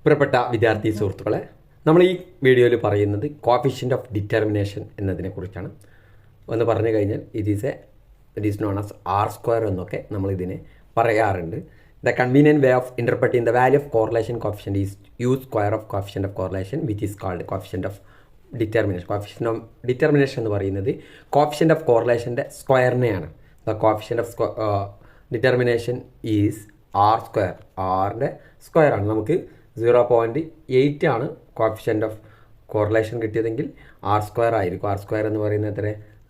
പ്രിയപ്പെട്ട വിദ്യാർത്ഥി സുഹൃത്തുക്കളെ, നമ്മൾ ഈ വീഡിയോയിൽ പറയുന്നത് കോഫിഷ്യൻ്റ് ഓഫ് ഡിറ്റർമിനേഷൻ എന്നതിനെക്കുറിച്ചാണ്. എന്ന് പറഞ്ഞു കഴിഞ്ഞാൽ it is known as R square എന്നൊക്കെ നമ്മൾ ഇതിനെ പറയാറുണ്ട്. The convenient way of interpreting the value of correlation coefficient is use square of coefficient of correlation which is called coefficient of determination. Coefficient of determination എന്ന് പറയുന്നത് coefficient of കോറിലേഷൻ്റെ സ്ക്വയറിനെയാണ്. The coefficient of determination is R square. ആറിൻ്റെ സ്ക്വയറാണ്. നമുക്ക് 0.8 ആണ് coefficient of correlation കിട്ടിയതെങ്കിൽ R square ആയിരിക്കും. ആർ സ്ക്വയർ എന്ന് പറയുന്നത് എത്ര?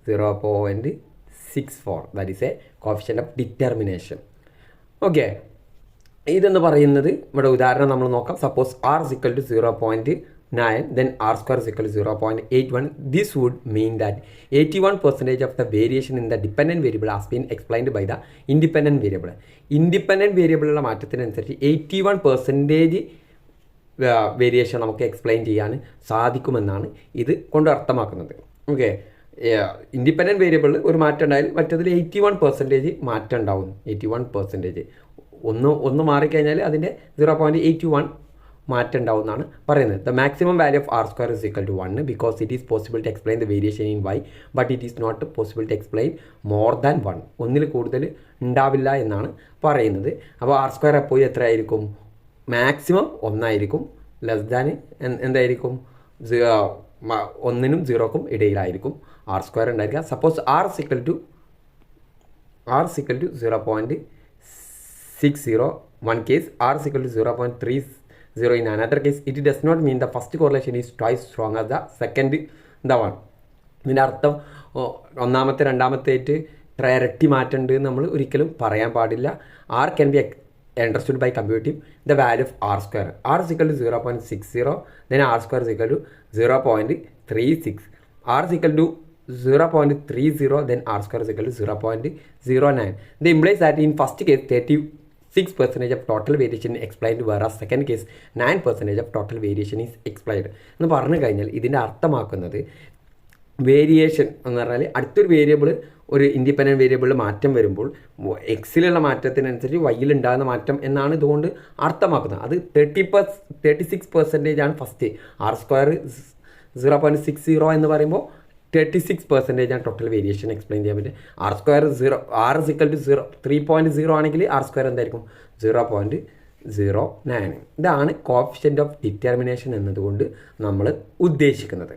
0.64. That is a coefficient of determination. Okay, ഇതെന്ന് പറയുന്നത് ഇവിടെ ഉദാഹരണം നമ്മൾ നോക്കാം. Suppose R is equal to 0.9, then r square is equal to 0.81. This would mean that 81% of the variation in the dependent variable has been explained by the independent variable. Independent വേരിയബിളുള്ള മാറ്റത്തിനനുസരിച്ച് 81% variation നമുക്ക് explain ചെയ്യാൻ സാധിക്കുമെന്നാണ് ഇത് കൊണ്ട് അർത്ഥമാക്കുന്നത്. Okay, independent വേരിയബിളിൽ ഒരു മാറ്റം ഉണ്ടായാൽ മറ്റതിൽ 81% മാറ്റം ഉണ്ടാവും. 81% ഒന്ന് മാറിക്കഴിഞ്ഞാൽ അതിൻ്റെ 0.81 മാറ്റം ഉണ്ടാവും എന്നാണ് പറയുന്നത്. The maximum value of R square is equal to 1 because it is possible to explain the variation in Y but it is not possible to explain more than 1. ഒന്നിൽ കൂടുതൽ ഉണ്ടാവില്ല എന്നാണ് പറയുന്നത്. അപ്പോൾ ആർ സ്ക്വയർ എപ്പോഴും എത്രയായിരിക്കും? മാക്സിമം 1 ആയിരിക്കും. Less than എന്തായിരിക്കും? 1നും 0ക്കും ഇടയിലായിരിക്കും ആർ സ്ക്വയർ ഉണ്ടായിരിക്കുക. Suppose R equal to 0.60, one case, r is equal to 0.30 in another case. It does not mean the first correlation is twice strong as the second one. ഇതിൻ്റെ അർത്ഥം ഒന്നാമത്തെ രണ്ടാമത്തെ ആയിട്ട് ഇരട്ടി മാറ്റമുണ്ട് നമ്മൾ ഒരിക്കലും പറയാൻ പാടില്ല. R can be understood by computing the value of r square. R is equal to 0.60, then r square is equal to 0.36. R is equal to 0.30, then r square is equal to 0.09. This implies that in first case 36% of total variation is explained, whereas second case 9% of total variation is explained. എന്ന് പറഞ്ഞു കഴിഞ്ഞാൽ ഇതിൻ്റെ അർത്ഥമാക്കുന്നത് variation എന്ന് പറഞ്ഞാൽ അടുത്തൊരു variable ഒരു independent വേരിയബിളിൽ മാറ്റം വരുമ്പോൾ എക്സിലുള്ള മാറ്റത്തിനനുസരിച്ച് വൈയിൽ ഉണ്ടാകുന്ന മാറ്റം എന്നാണ് ഇതുകൊണ്ട് അർത്ഥമാക്കുന്നത്. അത് 36% ആണ് ഫസ്റ്റ്. ആർ സ്ക്വയർ 0.60 എന്ന് പറയുമ്പോൾ 36% ആണ് ടോട്ടൽ വേരിയേഷൻ എക്സ്പ്ലെയിൻ ചെയ്യാൻ പറ്റും. R square 0 is equal to 3.0 ആണെങ്കിൽ ആർ സ്ക്വയർ എന്തായിരിക്കും? 0.09. ഇതാണ് കോഫിഷ്യൻ്റ് ഓഫ് ഡിറ്റർമിനേഷൻ എന്നതുകൊണ്ട് നമ്മൾ ഉദ്ദേശിക്കുന്നത്.